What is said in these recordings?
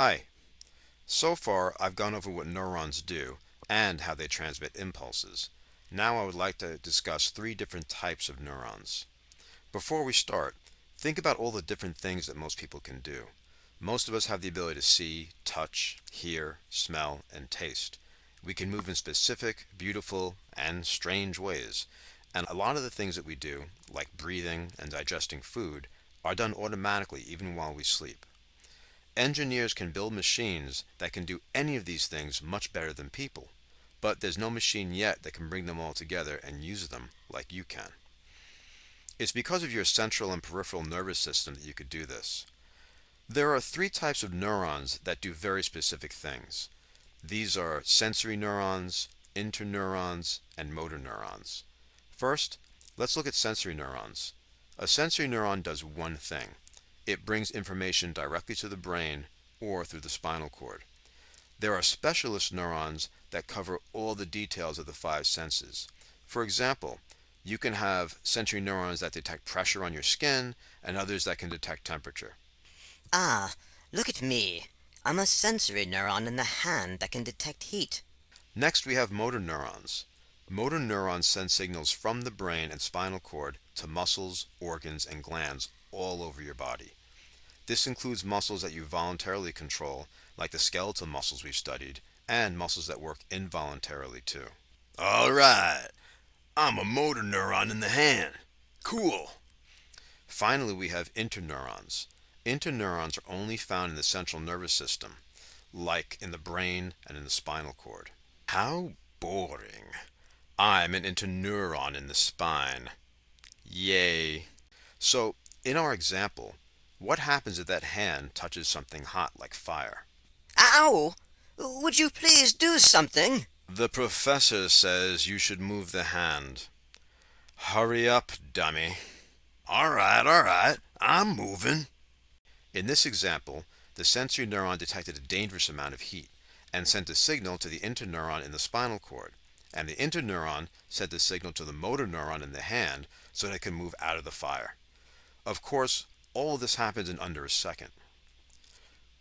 Hi. So far, I've gone over what neurons do and how they transmit impulses. Now I would like to discuss three different types of neurons. Before we start, think about all the different things that most people can do. Most of us have the ability to see, touch, hear, smell, and taste. We can move in specific, beautiful, and strange ways. And a lot of the things that we do, like breathing and digesting food, are done automatically even while we sleep. Engineers can build machines that can do any of these things much better than people, but there's no machine yet that can bring them all together and use them like you can. It's because of your central and peripheral nervous system that you could do this. There are three types of neurons that do very specific things. These are sensory neurons, interneurons, and motor neurons. First, let's look at sensory neurons. A sensory neuron does one thing. It brings information directly to the brain or through the spinal cord. There are specialist neurons that cover all the details of the five senses. For example, you can have sensory neurons that detect pressure on your skin and others that can detect temperature. Ah, look at me. I'm a sensory neuron in the hand that can detect heat. Next, we have motor neurons. Motor neurons send signals from the brain and spinal cord to muscles, organs, and glands all over your body. This includes muscles that you voluntarily control, like the skeletal muscles we've studied, and muscles that work involuntarily too. All right, I'm a motor neuron in the hand. Cool. Finally, we have interneurons. Interneurons are only found in the central nervous system, like in the brain and in the spinal cord. How boring. I'm an interneuron in the spine. Yay. So, in our example, what happens if that hand touches something hot like fire? Ow! Would you please do something? The professor says you should move the hand. Hurry up, dummy. All right, I'm moving. In this example, the sensory neuron detected a dangerous amount of heat and sent a signal to the interneuron in the spinal cord, and the interneuron sent the signal to the motor neuron in the hand so that it can move out of the fire. Of course, all of this happens in under a second.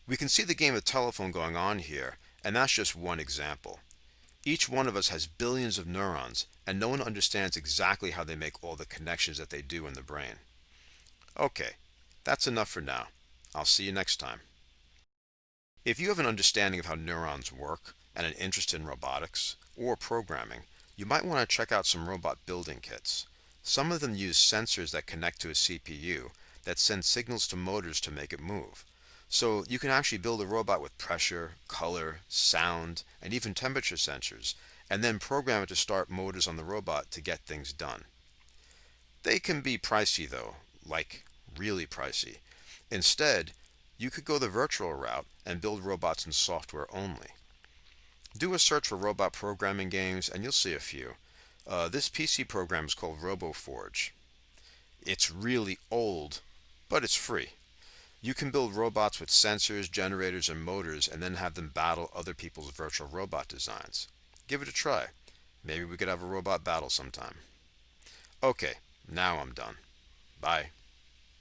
We can see the game of telephone going on here, and that's just one example. Each one of us has billions of neurons, and no one understands exactly how they make all the connections that they do in the brain. Okay, that's enough for now. I'll see you next time. If you have an understanding of how neurons work and an interest in robotics or programming, you might want to check out some robot building kits. Some of them use sensors that connect to a CPU that send signals to motors to make it move. So you can actually build a robot with pressure, color, sound, and even temperature sensors, and then program it to start motors on the robot to get things done. They can be pricey though, like really pricey. Instead, you could go the virtual route and build robots in software only. Do a search for robot programming games and you'll see a few. This PC program is called RoboForge. It's really old, but it's free. You can build robots with sensors, generators, and motors and then have them battle other people's virtual robot designs. Give it a try. Maybe we could have a robot battle sometime. Okay, now I'm done. Bye.